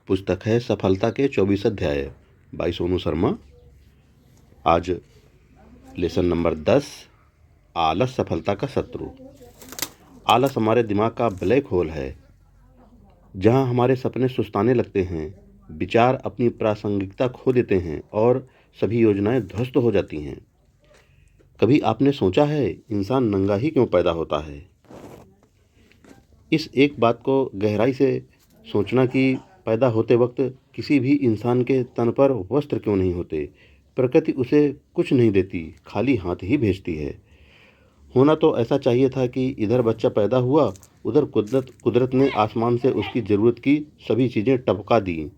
पुस्तक है सफलता के 24 अध्याय बाई सोनू शर्मा। आज लेसन नंबर 10, आलस सफलता का शत्रु। आलस हमारे दिमाग का ब्लैक होल है, जहां हमारे सपने सुस्ताने लगते हैं, विचार अपनी प्रासंगिकता खो देते हैं और सभी योजनाएं ध्वस्त हो जाती हैं। कभी आपने सोचा है इंसान नंगा ही क्यों पैदा होता है? इस एक बात को गहराई से सोचना कि पैदा होते वक्त किसी भी इंसान के तन पर वस्त्र क्यों नहीं होते। प्रकृति उसे कुछ नहीं देती, खाली हाथ ही भेजती है। होना तो ऐसा चाहिए था कि इधर बच्चा पैदा हुआ, उधर कुदरत ने आसमान से उसकी ज़रूरत की सभी चीज़ें टपका दी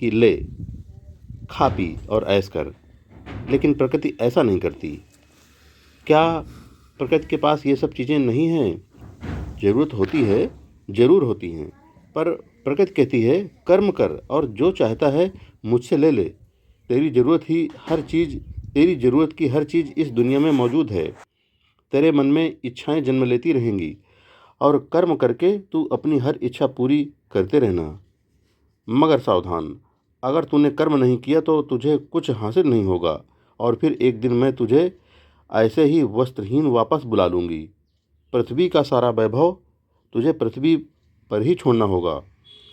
कि ले खा पी और ऐश कर। लेकिन प्रकृति ऐसा नहीं करती। क्या प्रकृति के पास ये सब चीज़ें नहीं हैं? ज़रूरत होती है, ज़रूर होती हैं, पर प्रकृति कहती है कर्म कर और जो चाहता है मुझसे ले ले। तेरी ज़रूरत की हर चीज़ इस दुनिया में मौजूद है। तेरे मन में इच्छाएं जन्म लेती रहेंगी और कर्म करके तू अपनी हर इच्छा पूरी करते रहना। मगर सावधान, अगर तूने कर्म नहीं किया तो तुझे कुछ हासिल नहीं होगा और फिर एक दिन मैं तुझे ऐसे ही वस्त्रहीन वापस बुला लूँगी। पृथ्वी का सारा वैभव तुझे पृथ्वी पर ही छोड़ना होगा।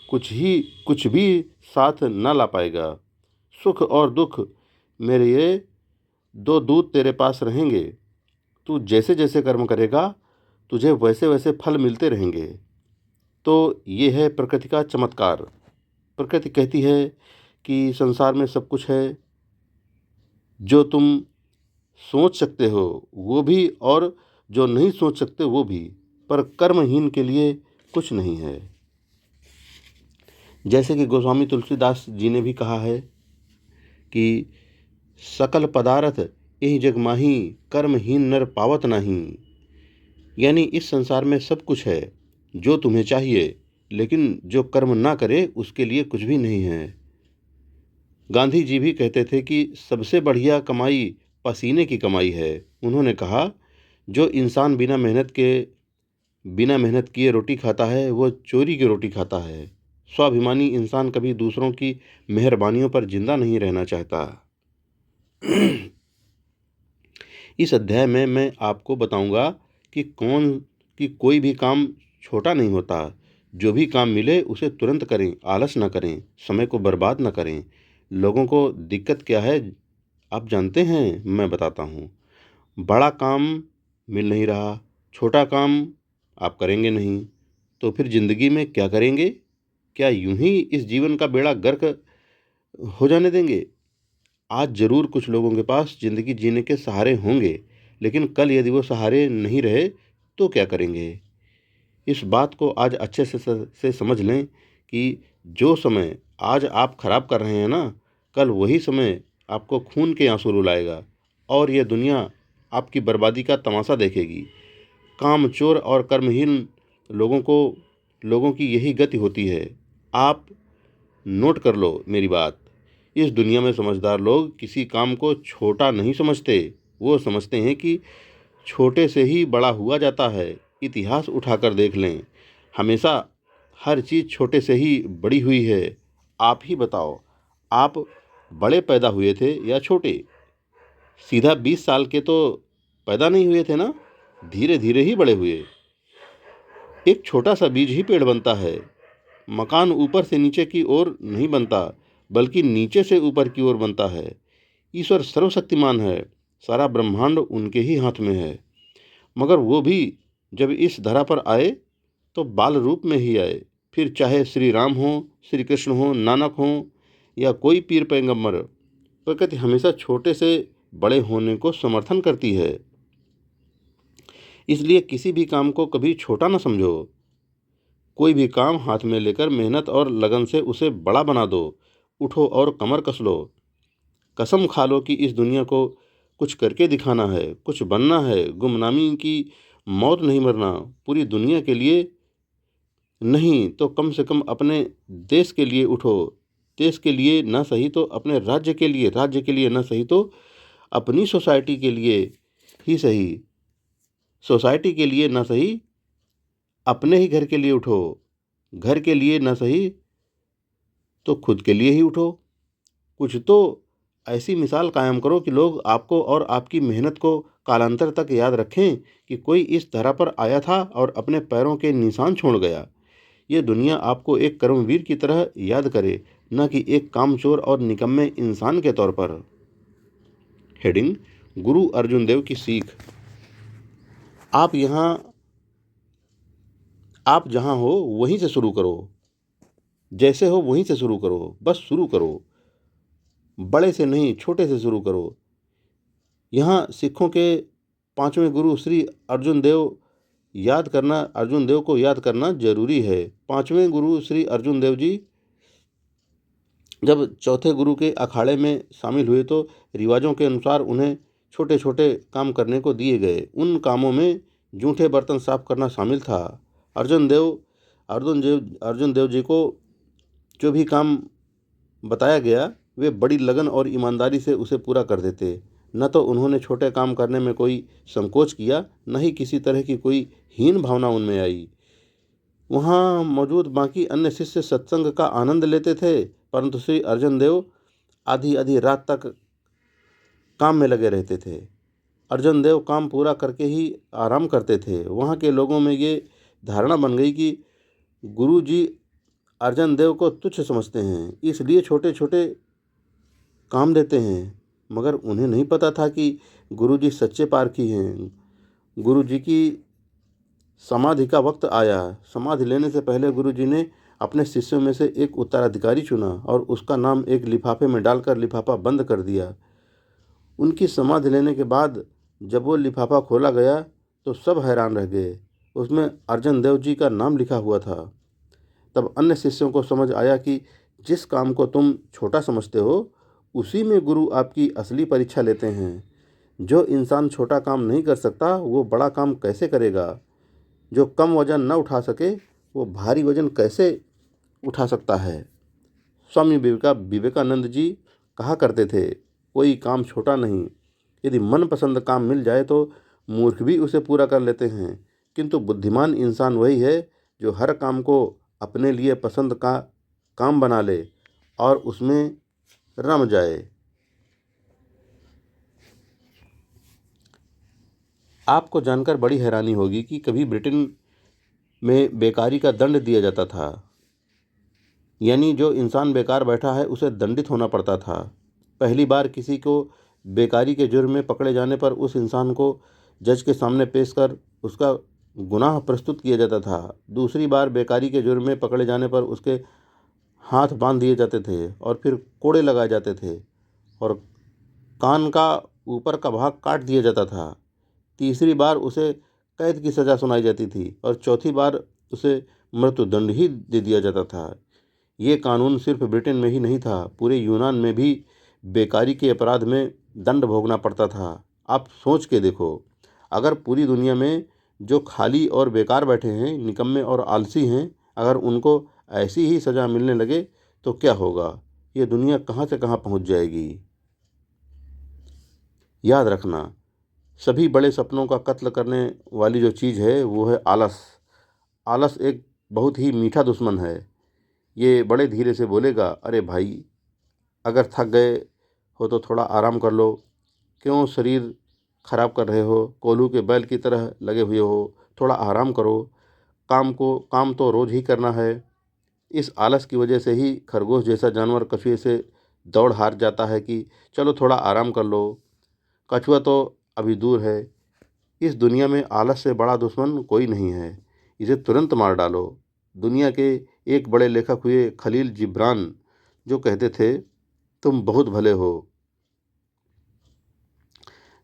कुछ भी साथ न ला पाएगा। सुख और दुख मेरे ये दो दूत तेरे पास रहेंगे। तू जैसे जैसे कर्म करेगा तुझे वैसे वैसे फल मिलते रहेंगे। तो ये है प्रकृति का चमत्कार। प्रकृति कहती है कि संसार में सब कुछ है, जो तुम सोच सकते हो वो भी और जो नहीं सोच सकते वो भी, पर कर्महीन के लिए कुछ नहीं है। जैसे कि गोस्वामी तुलसीदास जी ने भी कहा है कि सकल पदार्थ यही जग माही, कर्महीन नर पावत नहीं। यानी इस संसार में सब कुछ है जो तुम्हें चाहिए, लेकिन जो कर्म ना करे उसके लिए कुछ भी नहीं है। गांधी जी भी कहते थे कि सबसे बढ़िया कमाई पसीने की कमाई है। उन्होंने कहा जो इंसान बिना मेहनत किए रोटी खाता है वो चोरी की रोटी खाता है। स्वाभिमानी इंसान कभी दूसरों की मेहरबानियों पर जिंदा नहीं रहना चाहता। इस अध्याय में मैं आपको बताऊंगा कि कोई भी काम छोटा नहीं होता। जो भी काम मिले उसे तुरंत करें, आलस न करें, समय को बर्बाद न करें। लोगों को दिक्कत क्या है आप जानते हैं? मैं बताता हूँ। बड़ा काम मिल नहीं रहा, छोटा काम आप करेंगे नहीं, तो फिर जिंदगी में क्या करेंगे? क्या यूं ही इस जीवन का बेड़ा गर्क हो जाने देंगे? आज जरूर कुछ लोगों के पास जिंदगी जीने के सहारे होंगे, लेकिन कल यदि वो सहारे नहीं रहे तो क्या करेंगे? इस बात को आज अच्छे से समझ लें कि जो समय आज आप खराब कर रहे हैं ना, कल वही समय आपको खून के आंसू रुलाएगा और यह दुनिया आपकी बर्बादी का तमाशा देखेगी। कामचोर और कर्महीन लोगों की यही गति होती है। आप नोट कर लो मेरी बात। इस दुनिया में समझदार लोग किसी काम को छोटा नहीं समझते। वो समझते हैं कि छोटे से ही बड़ा हुआ जाता है। इतिहास उठाकर देख लें, हमेशा हर चीज़ छोटे से ही बड़ी हुई है। आप ही बताओ, आप बड़े पैदा हुए थे या छोटे? सीधा 20 साल के तो पैदा नहीं हुए थे ना, धीरे धीरे ही बड़े हुए। एक छोटा सा बीज ही पेड़ बनता है। मकान ऊपर से नीचे की ओर नहीं बनता, बल्कि नीचे से ऊपर की ओर बनता है। ईश्वर सर्वशक्तिमान है, सारा ब्रह्मांड उनके ही हाथ में है। मगर वो भी जब इस धरा पर आए तो बाल रूप में ही आए। फिर चाहे श्री राम हो, श्री कृष्ण हो, नानक हो या कोई पीर पैगंबर, प्रकृति हमेशा छोटे से बड़े होने को समर्थन करती है। इसलिए किसी भी काम को कभी छोटा न समझो। कोई भी काम हाथ में लेकर मेहनत और लगन से उसे बड़ा बना दो। उठो और कमर कस लो। कसम खा लो कि इस दुनिया को कुछ करके दिखाना है, कुछ बनना है। गुमनामी की मौत नहीं मरना। पूरी दुनिया के लिए नहीं तो कम से कम अपने देश के लिए उठो। देश के लिए ना सही तो अपने राज्य के लिए, राज्य के लिए ना सही तो अपनी सोसाइटी के लिए ही सही, सोसाइटी के लिए ना सही अपने ही घर के लिए उठो। घर के लिए ना सही तो खुद के लिए ही उठो। कुछ तो ऐसी मिसाल कायम करो कि लोग आपको और आपकी मेहनत को कालांतर तक याद रखें कि कोई इस धरा पर आया था और अपने पैरों के निशान छोड़ गया। ये दुनिया आपको एक कर्मवीर की तरह याद करे, न कि एक कामचोर और निकम्मे इंसान के तौर पर। हेडिंग: गुरु अर्जुन देव की सीख। आप जहाँ हो वहीं से शुरू करो। जैसे हो वहीं से शुरू करो। बस शुरू करो। बड़े से नहीं, छोटे से शुरू करो। यहाँ सिखों के 5वें गुरु श्री अर्जुन देव को याद करना जरूरी है। 5वें गुरु श्री अर्जुन देव जी जब चौथे गुरु के अखाड़े में शामिल हुए तो रिवाजों के अनुसार उन्हें छोटे छोटे काम करने को दिए गए। उन कामों में जूठे बर्तन साफ करना शामिल था। अर्जुन देव जी को जो भी काम बताया गया वे बड़ी लगन और ईमानदारी से उसे पूरा कर देते। न तो उन्होंने छोटे काम करने में कोई संकोच किया, न ही किसी तरह की कोई हीन भावना उनमें आई। वहाँ मौजूद बाकी अन्य शिष्य सत्संग का आनंद लेते थे, परंतु श्री अर्जुन देव आधी आधी रात तक काम में लगे रहते थे। अर्जुन देव काम पूरा करके ही आराम करते थे। वहाँ के लोगों में ये धारणा बन गई कि गुरु जी अर्जुन देव को तुच्छ समझते हैं, इसलिए छोटे छोटे काम देते हैं। मगर उन्हें नहीं पता था कि गुरु जी सच्चे पारखी हैं। गुरु जी की समाधि का वक्त आया। समाधि लेने से पहले गुरु जी ने अपने शिष्यों में से एक उत्तराधिकारी चुना और उसका नाम एक लिफाफे में डालकर लिफाफा बंद कर दिया। उनकी समाधि लेने के बाद जब वो लिफाफा खोला गया तो सब हैरान रह गए। उसमें अर्जुन देव जी का नाम लिखा हुआ था। तब अन्य शिष्यों को समझ आया कि जिस काम को तुम छोटा समझते हो उसी में गुरु आपकी असली परीक्षा लेते हैं। जो इंसान छोटा काम नहीं कर सकता वो बड़ा काम कैसे करेगा? जो कम वजन न उठा सके वो भारी वजन कैसे उठा सकता है? स्वामी विवेकानंद जी कहा करते थे, कोई काम छोटा नहीं। यदि मनपसंद काम मिल जाए तो मूर्ख भी उसे पूरा कर लेते हैं, किंतु बुद्धिमान इंसान वही है जो हर काम को अपने लिए पसंद का काम बना ले और उसमें रम जाए। आपको जानकर बड़ी हैरानी होगी कि कभी ब्रिटेन में बेकारी का दंड दिया जाता था, यानी जो इंसान बेकार बैठा है उसे दंडित होना पड़ता था। पहली बार किसी को बेकारी के जुर्म में पकड़े जाने पर उस इंसान को जज के सामने पेश कर उसका गुनाह प्रस्तुत किया जाता था। दूसरी बार बेकारी के जुर्म में पकड़े जाने पर उसके हाथ बांध दिए जाते थे और फिर कोड़े लगाए जाते थे और कान का ऊपर का भाग काट दिया जाता था। तीसरी बार उसे कैद की सज़ा सुनाई जाती थी और चौथी बार उसे मृत्युदंड ही दे दिया जाता था। ये कानून सिर्फ ब्रिटेन में ही नहीं था, पूरे यूनान में भी बेकारी के अपराध में दंड भोगना पड़ता था। आप सोच के देखो, अगर पूरी दुनिया में जो खाली और बेकार बैठे हैं, निकम्मे और आलसी हैं, अगर उनको ऐसी ही सज़ा मिलने लगे तो क्या होगा? ये दुनिया कहाँ से कहाँ पहुँच जाएगी। याद रखना, सभी बड़े सपनों का कत्ल करने वाली जो चीज़ है वो है आलस। आलस एक बहुत ही मीठा दुश्मन है। ये बड़े धीरे से बोलेगा, अरे भाई, अगर थक गए हो तो थोड़ा आराम कर लो। क्यों शरीर खराब कर रहे हो? कोल्हू के बैल की तरह लगे हुए हो, थोड़ा आराम करो। काम तो रोज़ ही करना है। इस आलस की वजह से ही खरगोश जैसा जानवर कछुए से दौड़ हार जाता है कि चलो थोड़ा आराम कर लो, कछुआ तो अभी दूर है। इस दुनिया में आलस से बड़ा दुश्मन कोई नहीं है, इसे तुरंत मार डालो। दुनिया के एक बड़े लेखक हुए खलील जिब्रान जो कहते थे, तुम बहुत भले हो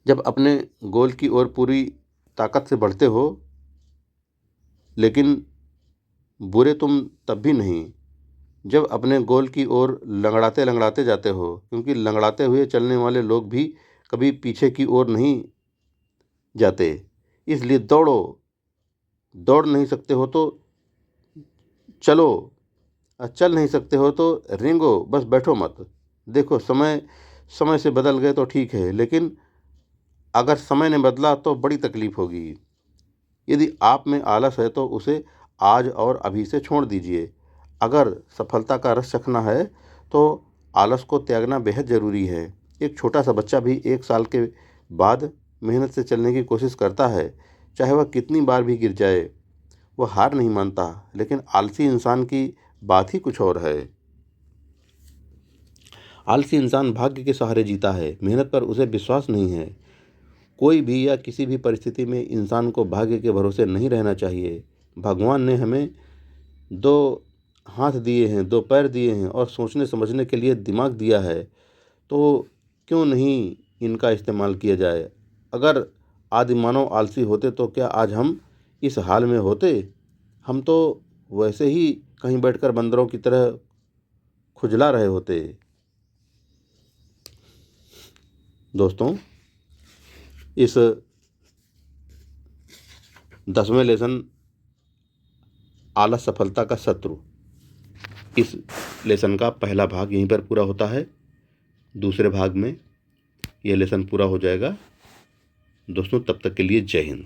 जब अपने गोल की ओर पूरी ताकत से बढ़ते हो, लेकिन बुरे तुम तब भी नहीं जब अपने गोल की ओर लंगड़ाते लंगड़ाते जाते हो, क्योंकि लंगड़ाते हुए चलने वाले लोग भी कभी पीछे की ओर नहीं जाते। इसलिए दौड़ो। दौड़ नहीं सकते हो तो चलो, चल नहीं सकते हो तो रेंगो, बस बैठो मत। देखो, समय से बदल गए तो ठीक है, लेकिन अगर समय ने बदला तो बड़ी तकलीफ होगी। यदि आप में आलस है तो उसे आज और अभी से छोड़ दीजिए। अगर सफलता का रस चखना है तो आलस को त्यागना बेहद ज़रूरी है। एक छोटा सा बच्चा भी 1 साल के बाद मेहनत से चलने की कोशिश करता है, चाहे वह कितनी बार भी गिर जाए। वह हार नहीं मानता, लेकिन आलसी इंसान की बात ही कुछ और है। आलसी इंसान भाग्य के सहारे जीता है, मेहनत पर उसे विश्वास नहीं है। कोई भी या किसी भी परिस्थिति में इंसान को भाग्य के भरोसे नहीं रहना चाहिए। भगवान ने हमें 2 हाथ दिए हैं, 2 पैर दिए हैं और सोचने समझने के लिए दिमाग दिया है, तो क्यों नहीं इनका इस्तेमाल किया जाए। अगर आदिमानव आलसी होते तो क्या आज हम इस हाल में होते। हम तो वैसे ही कहीं बैठकर बंदरों की तरह खुजला रहे होते। दोस्तों, इस 10वें लेसन आलस सफलता का शत्रु, इस लेसन का पहला भाग यहीं पर पूरा होता है। दूसरे भाग में यह लेसन पूरा हो जाएगा। दोस्तों, तब तक के लिए जय हिंद।